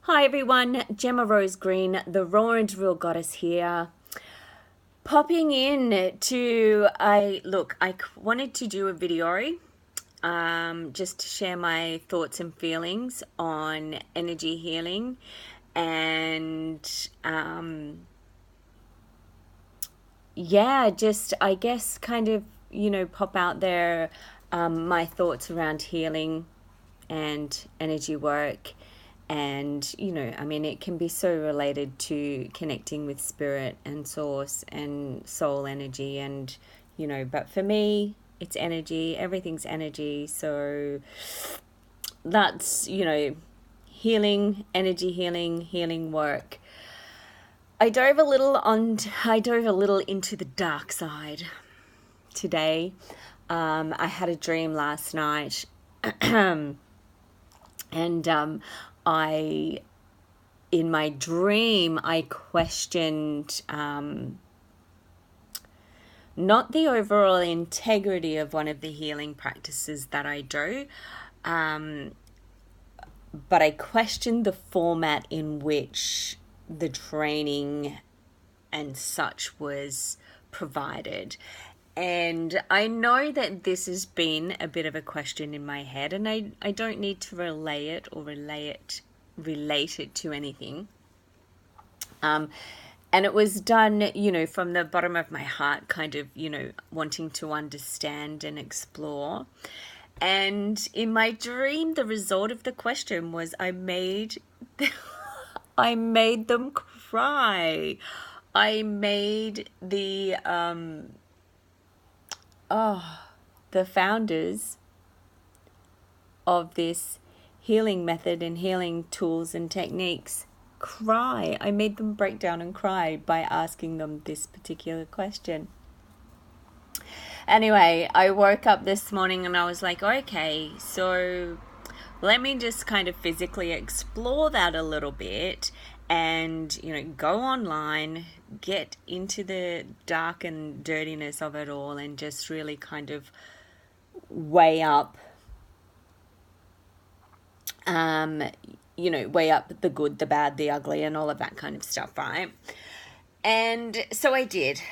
Hi everyone, Gemma Rose Green, the Raw and Real Goddess here. Popping in to, I wanted to do a video just to share my thoughts and feelings on energy healing and just I guess kind of, pop out there my thoughts around healing and energy work. And, it can be so related to connecting with spirit and source and soul energy. And, but for me, it's energy. Everything's energy. So that's, healing, energy healing, healing work. I dove a little into the dark side today. I had a dream last night. And in my dream, I questioned not the overall integrity of one of the healing practices that I do, but I questioned the format in which the training and such was provided. And I know that this has been a bit of a question in my head, and I don't need to relate it to anything. And it was done, from the bottom of my heart, kind of, wanting to understand and explore. And in my dream, the result of the question was I made them cry. I made the founders of this healing method and healing tools and techniques cry. I made them break down and cry by asking them this particular question. Anyway, I woke up this morning and I was like, okay, so let me just kind of physically explore that a little bit and, go online, get into the dark and dirtiness of it all, and just really kind of weigh up the good, the bad, the ugly, and all of that kind of stuff, right? And so I did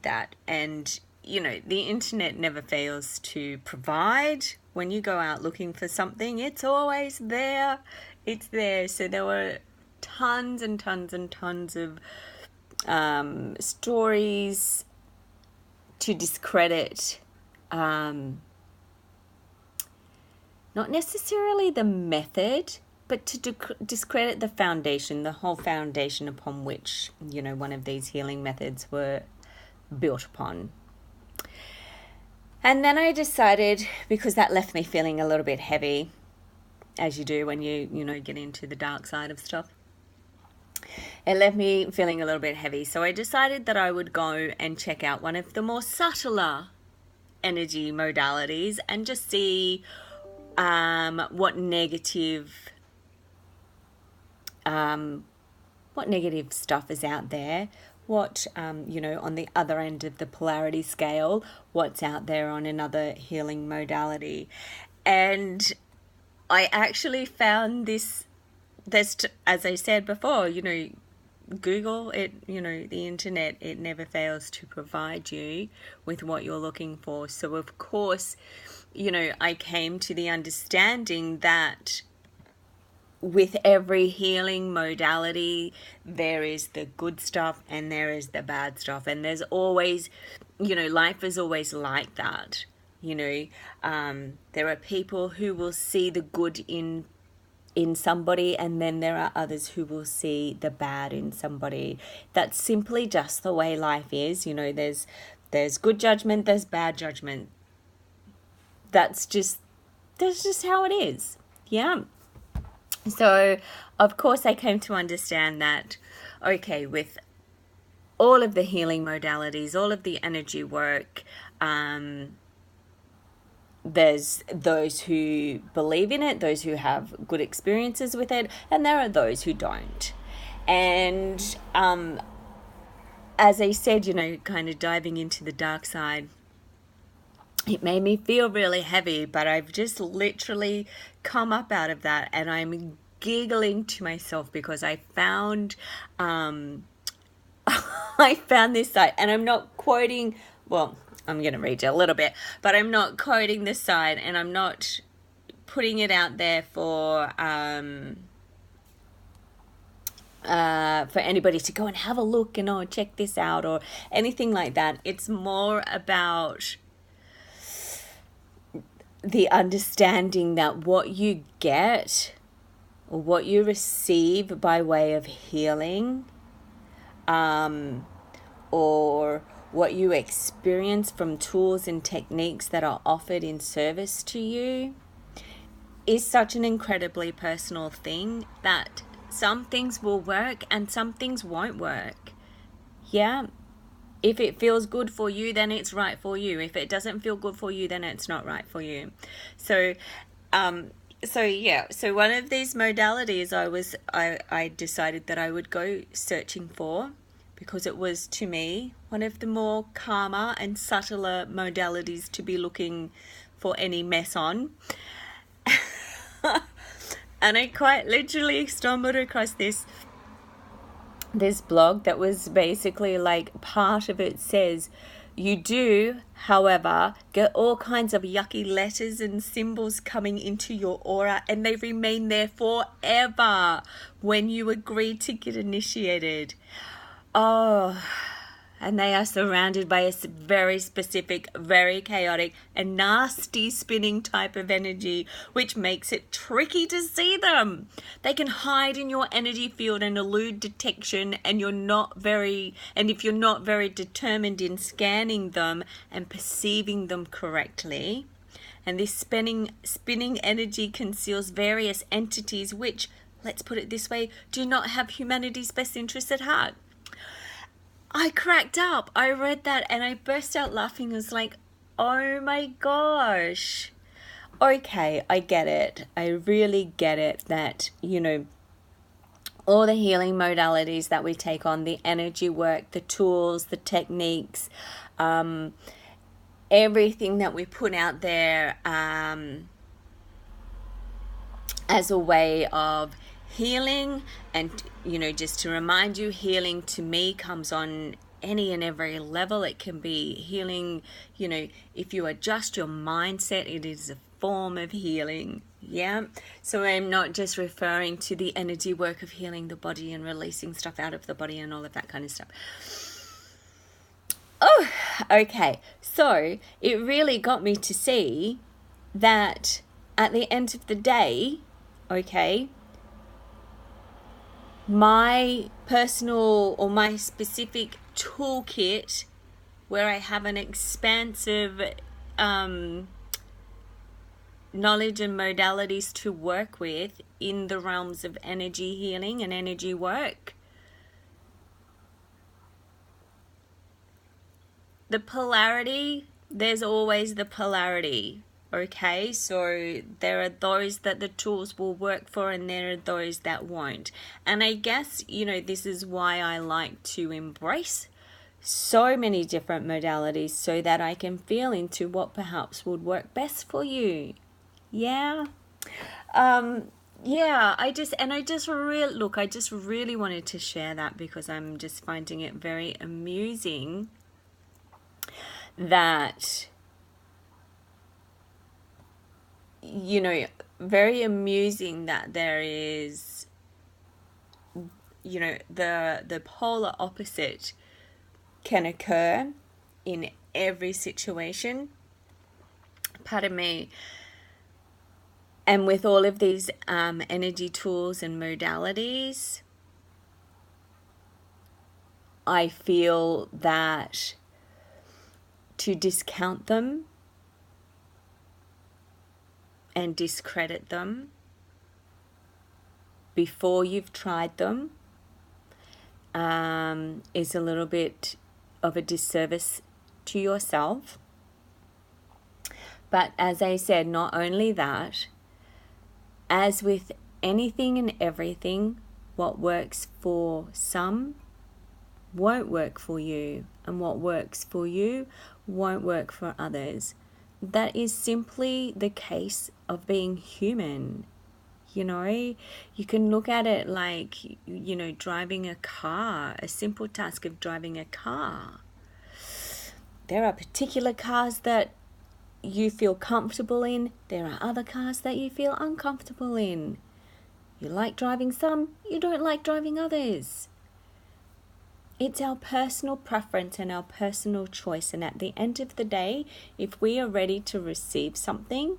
that. And, the internet never fails to provide. When you go out looking for something, it's always there. It's there. So there were tons and tons and tons of stories to discredit not necessarily the method, but to discredit the foundation, the whole foundation upon which, one of these healing methods were built upon. And then I decided, because that left me feeling a little bit heavy, as you do when you get into the dark side of stuff. It left me feeling a little bit heavy. So I decided that I would go and check out one of the more subtler energy modalities and just see what negative stuff is out there, what on the other end of the polarity scale, what's out there on another healing modality. And I actually found this, as I said before, Google it, the internet, it never fails to provide you with what you're looking for. So of course, I came to the understanding that with every healing modality, there is the good stuff and there is the bad stuff. And there's always, life is always like that. There are people who will see the good in somebody, and then there are others who will see the bad in somebody. That's simply just the way life is. There's good judgment, there's bad judgment. That's just how it is. Yeah. So, of course, I came to understand that, okay, with all of the healing modalities, all of the energy work, there's those who believe in it, those who have good experiences with it, and there are those who don't. And as I said, kind of diving into the dark side, it made me feel really heavy, but I've just literally come up out of that, and I'm giggling to myself because I found I found this site, and I'm not quoting, well, I'm going to read you a little bit, but I'm not quoting this site, and I'm not putting it out there for anybody to go and have a look and check this out or anything like that. It's more about the understanding that what you get or what you receive by way of healing, or what you experience from tools and techniques that are offered in service to you, is such an incredibly personal thing that some things will work and some things won't work. Yeah. If it feels good for you, then it's right for you. If it doesn't feel good for you, then it's not right for you. So one of these modalities I decided that I would go searching for, because it was, to me, one of the more calmer and subtler modalities to be looking for any mess on. And I quite literally stumbled across this blog that was basically like, part of it says, you do, however, get all kinds of yucky letters and symbols coming into your aura, and they remain there forever when you agree to get initiated. Oh, and they are surrounded by a very specific, very chaotic and nasty spinning type of energy, which makes it tricky to see them. They can hide in your energy field and elude detection, and if you're not very determined in scanning them and perceiving them correctly. And this spinning energy conceals various entities which, let's put it this way, do not have humanity's best interests at heart. I cracked up. I read that and I burst out laughing. I was like, oh my gosh. Okay, I get it. I really get it that, all the healing modalities that we take on, the energy work, the tools, the techniques, everything that we put out there as a way of healing. And just to remind you, healing to me comes on any and every level. It can be healing, if you adjust your mindset, it is a form of healing. Yeah. So I'm not just referring to the energy work of healing the body and releasing stuff out of the body and all of that kind of stuff. Oh, okay. So it really got me to see that at the end of the day, okay, my personal or my specific toolkit, where I have an expansive knowledge and modalities to work with in the realms of energy healing and energy work, the polarity, there's always the polarity. Okay, so there are those that the tools will work for, and there are those that won't. And I guess, this is why I like to embrace so many different modalities, so that I can feel into what perhaps would work best for you. Yeah. I just really wanted to share that, because I'm just finding it very amusing that, very amusing that there is, the polar opposite can occur in every situation. Pardon me. And with all of these energy tools and modalities, I feel that to discount them and discredit them before you've tried them is a little bit of a disservice to yourself. But as I said, not only that, as with anything and everything, what works for some won't work for you, and what works for you won't work for others. That is simply the case of being human. You know, you can look at it like, driving a car, a simple task of driving a car. There are particular cars that you feel comfortable in. There are other cars that you feel uncomfortable in. You like driving some, you don't like driving others. It's our personal preference and our personal choice. And at the end of the day, if we are ready to receive something,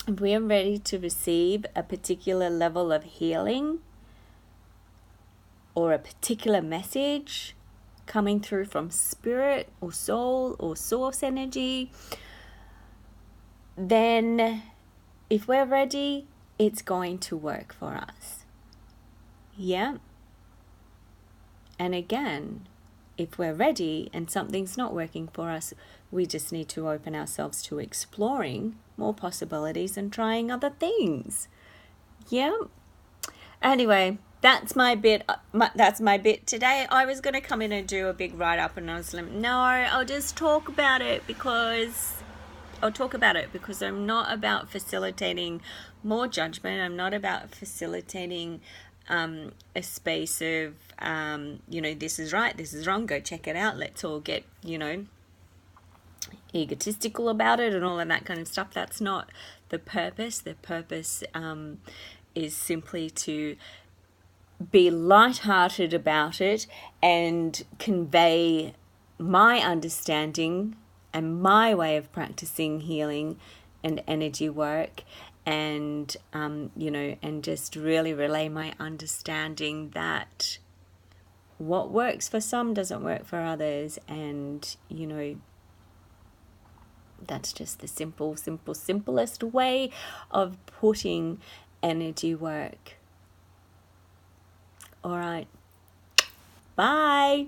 if we are ready to receive a particular level of healing or a particular message coming through from spirit or soul or source energy, then if we're ready, it's going to work for us. Yeah. And again, if we're ready and something's not working for us, we just need to open ourselves to exploring more possibilities and trying other things. Yeah. Anyway, that's my bit. That's my bit today. I was going to come in and do a big write-up, and I was like, no, I'll just talk about it because I'm not about facilitating more judgment. I'm not about facilitating a space of, this is right, this is wrong, go check it out. Let's all get, egotistical about it and all of that kind of stuff. That's not the purpose. The purpose is simply to be lighthearted about it and convey my understanding and my way of practicing healing and energy work, and and just really relay my understanding that what works for some doesn't work for others, and that's just the simplest way of putting energy work. All right, bye.